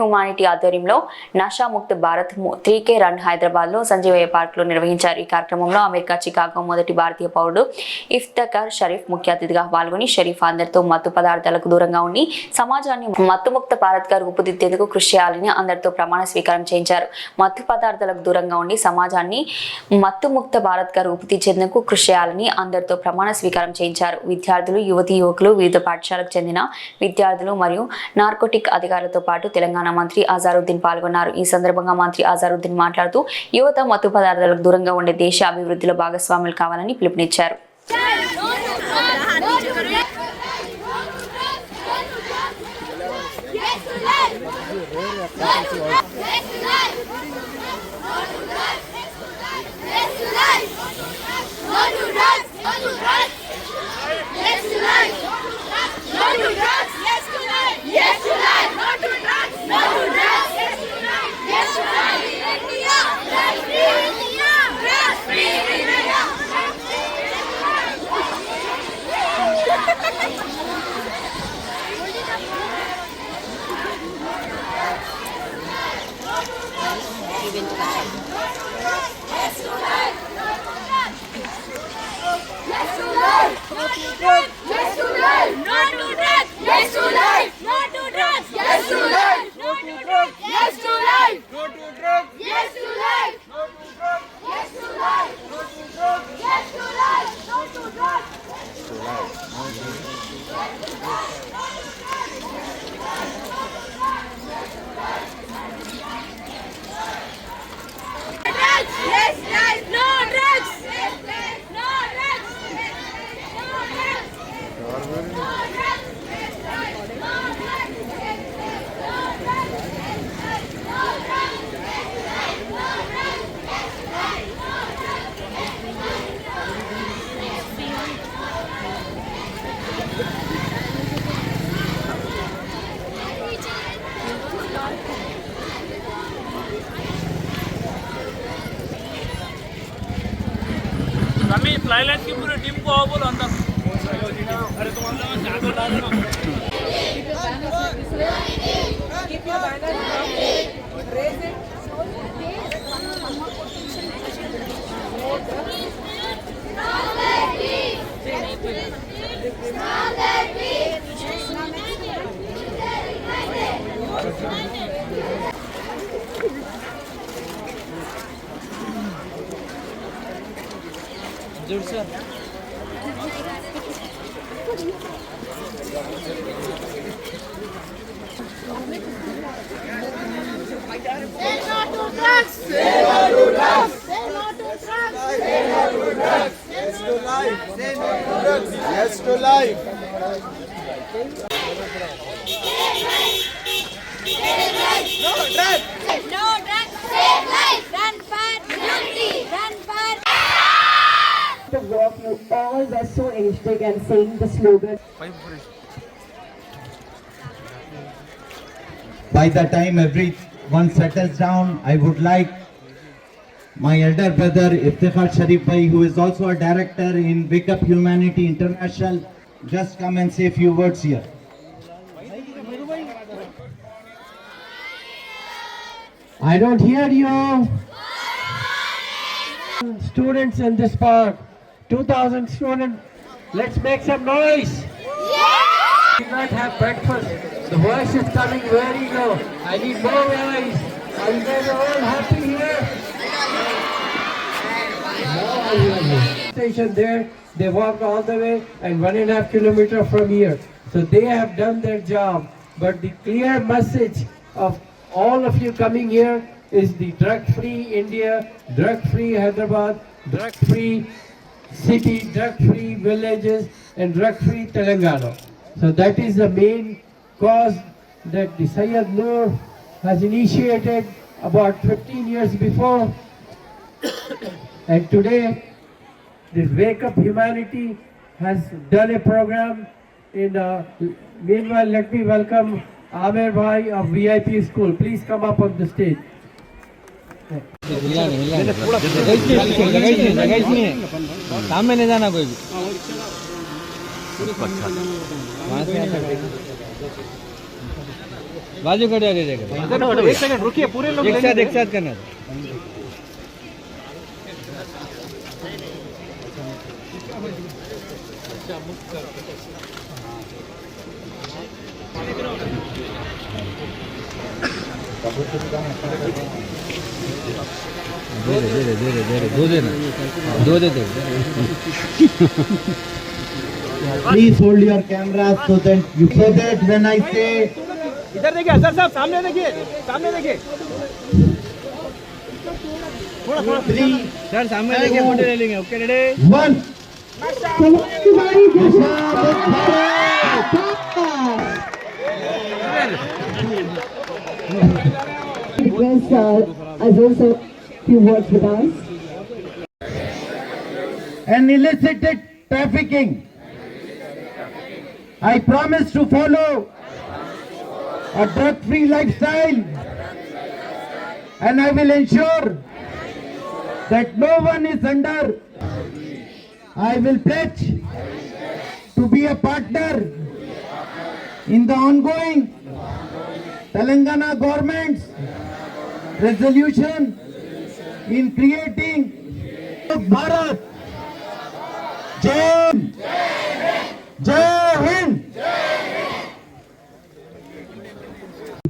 Humanity ఆధ్వర్యంలో నషాముక్త Bharat 3K run Hyderabad లో Sanjeevaiah park లో నిర్వహించారు. ఈ కార్యక్రమంలో అమెరికా చికాగో మొదటి భారతీయ పౌరుడు ఇఫ్తిఖార్ షరీఫ్ ముఖ్య అతిథిగా పాల్గొని షరీఫ్ అందరితో మత్తు పదార్థాలకు దూరంగా ఉండి సమాజాన్ని మత్తుముక్త భారత్ గా రూపుదిద్దేందుకు కృషి చేయాలని అందరితో ప్రమాణ స్వీకారం చేయించారు. మత్తు పదార్థాలకు దూరంగా ఉండి సమాజాన్ని మత్తుముక్త భారత్ గా రూపుదిద్దేందుకు కృషి చేయాలని అందరితో ప్రమాణ స్వీకారం చేయించారు. విద్యార్థులు, యువతీ యువకులు, వివిధ పాఠశాలకు చెందిన విద్యార్థులు మరియు నార్కోటిక్ అధికారులతో పాటు తెలంగాణ మంత్రి అజారుద్దీన్ పాల్గొన్నారు. ఈ సందర్భంగా మంత్రి అజారుద్దీన్ మాట్లాడుతూ యువత మత్తు పదార్థాలకు దూరంగా ఉండే దేశ అభివృద్ధిలో భాగస్వాములు కావాలని పిలుపునిచ్చారు. फ्लाईलाइन की पूरी टीम को आओ बोलो अंदर। अरे तुम अंदर में जाकर डालना। Keep your banner up. Raise it. Sir. Say no to drugs. Say no to drugs. Say no to drugs. Say no to drugs. Yes to life. Say no to drugs. Yes to life. No drugs. No drugs. Save life. Run for unity. Run for. The walk, you all were so energetic and saying the slogan. By the time everyone settles down, I would like my elder brother Iftikhar Sharif Bhai, who is also a director in Wake Up Humanity International, just come and say a few words here. I don't hear you. Students in this park, 2,000 students, let's make some noise. We did not have breakfast. The voice is coming very low. I need more voice. Are you guys all happy here? Station there, they walked all the way and 1.5 kilometers from here. So they have done their job. But the clear message of all of you coming here is the drug-free India, drug-free Hyderabad, drug-free city, drug-free villages, and drug-free Telangana. So that is the main cause that the Sayyid Noor has initiated about 15 years before. And today, this Wake Up Humanity has done a program. Meanwhile, let me welcome Amer Bhai of VIP School. Please come up on the stage. सामने नहीं जाना कोई भी। बाजू cut जा रही एक second रुकिए, पूरे लोग एक साथ करना। धीरे धीरे धीरे दो दे Please hold your cameras so that when I say इधर देखिए सर साहब, सामने देखिए, सामने देखिए, थोड़ा थोड़ा 3, सर सामने देखिए, फोटो ले लेंगे। Okay ready 1. Request Azul sir few words with us. And illicit trafficking. I promise to follow a drug-free lifestyle, and I will ensure that no one is under. I will pledge to be a partner in the ongoing Telangana government's resolution in creating Bharat. Jai Hind. Jai Hind.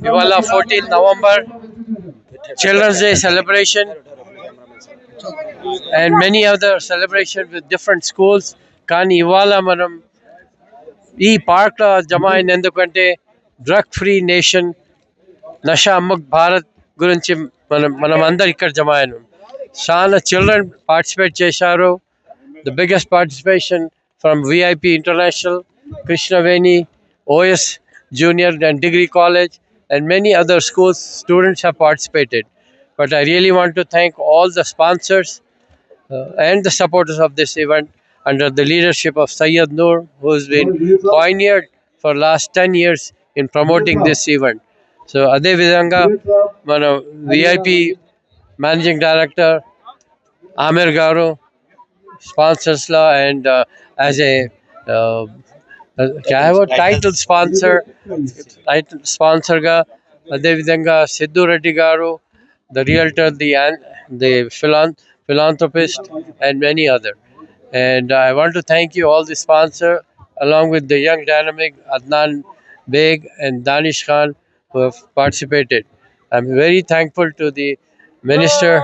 Iwala 14 November Children's Day celebration and many other celebrations with different schools. Kani Iwala manam ee park la jama ayinendukante drug free nation nasha mukt bharat gurinchi manam andar ikkada jama ayinam. Sana children participate chesaru. The biggest participation from VIP International, Krishnaveni, OS Junior and Degree College, and many other schools. Students have participated. But I really want to thank all the sponsors and the supporters of this event under the leadership of Sayyid Noor, who has been pioneered for last 10 years in promoting this event. So Ade Vidanga, mana VIP Managing Director Amir Garu, sponsors law, and as a title sponsor ga Adevidanga Sidhu Reddy Garu, the realtor, the philanthropist, and many other. And I want to thank you all the sponsor along with the young dynamic Adnan Beg and Danish Khan who have participated. I'm very thankful to the Minister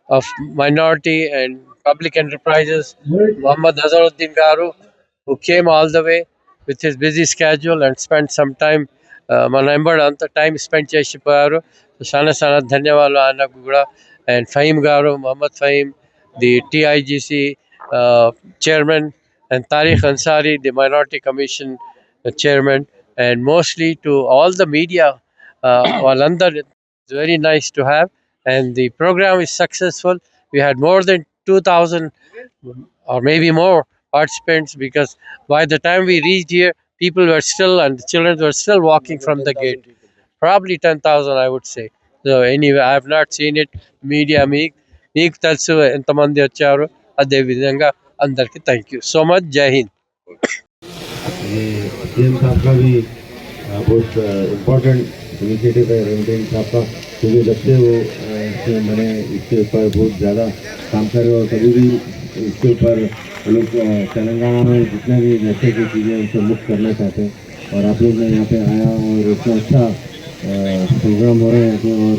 of Minority and Public Enterprises, Muhammad Hazaruddin Garu, who came all the way with his busy schedule and spent some time. Manambad time spent Cheshiparu, Sana Sana Dhanyawala Anna Gugura, and Fahim Garu, Muhammad Fahim, the TIGC chairman, and Tariq Ansari, the Minority Commission chairman, and mostly to all the media. Walandar, it's very nice to have, and the program is successful. We had more than 2,000 or maybe more participants, because by the time we reached here, people were still, and the children were still walking from the gate. Probably 10,000, I would say. So anyway, I have not seen it. Media meek talsu entamandi vacharu. Ade vidhanga andarki thank you so much. Jai Hind. जेम साहब का भी बहुत important initiative है रेवटेन साहब का, क्योंकि जब से वो मैंने इसके ऊपर बहुत ज़्यादा काम कर रहे, और कभी भी इसके ऊपर लोग तेलंगाना में जितने भी नशे की चीज़ें उनसे मुक्त करना चाहते हैं, और आप लोग ने यहाँ पे आया और इतना अच्छा प्रोग्राम हो रहे हैं यहाँ पे, और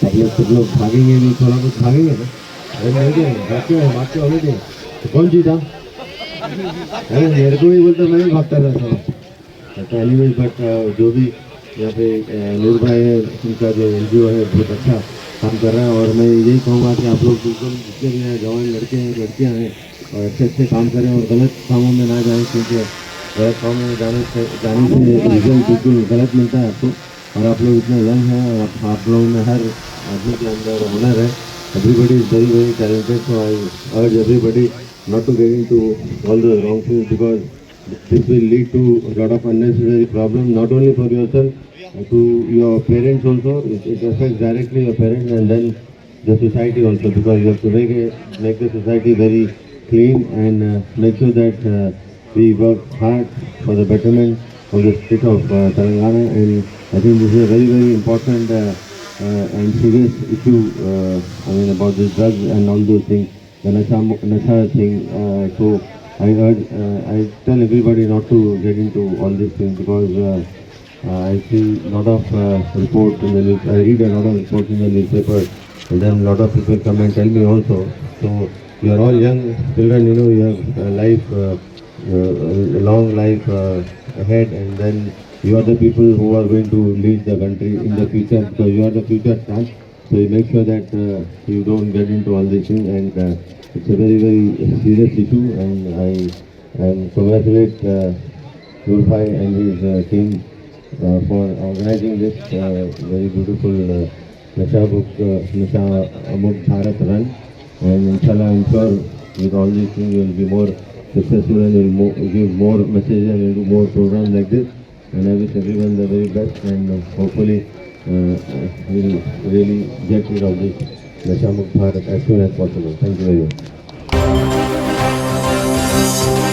आप लोग सब लोग भागेंगे भी, थोड़ा कुछ भागेंगे ना, भागते होंगे। तो कौन जीता? अरे मेरे को भी बोलते, मैं भी भागता रहता हूँ। तो एनीवेज, बट जो भी यहाँ पे नूर भाई है, उनका जो NGO है बहुत अच्छा काम कर रहा है, और मैं यही कहूँगा कि आप लोग बिल्कुल जितने भी हैं जवान लड़के हैं लड़कियाँ हैं, और अच्छे काम करें और गलत कामों में ना जाएं, क्योंकि गलत कामों में जाने से रिजल्ट बिल्कुल गलत मिलता है आपको। और आप लोग इतने यंग हैं, और आप लोगों में हर आदमी के अंदर हुनर है। Everybody is very, very talented, so I urge everybody not to get into all the wrong things, because this will lead to a lot of unnecessary problems, not only for yourself, to your parents also. It affects directly your parents and then the society also, because you have to make the society very clean and make sure that we work hard for the betterment from the state of Telangana, and I think this is a very, very important and serious issue. I mean, about the drugs and all those things, the nasha thing. So I urge, I tell everybody not to get into all these things, because I see a lot of reports in the news. I read a lot of reports in the newspaper, and then a lot of people come and tell me also. So you are all young children, you know, you have a life, a long life ahead, and then you are the people who are going to lead the country in the future, because you are the future stars. So you make sure that you don't get into all these things, and it's a very, very serious issue, and I congratulate Nurfai and his team for organizing this very beautiful Nasha Mukt Bharat run. And inshallah, I'm sure with all these things you will be more successful, and you will give more messages and will do more programs like this. And I wish everyone the very best, and hopefully we'll really get rid of this Nasha Mukt Bharat as soon as possible. Thank you very much.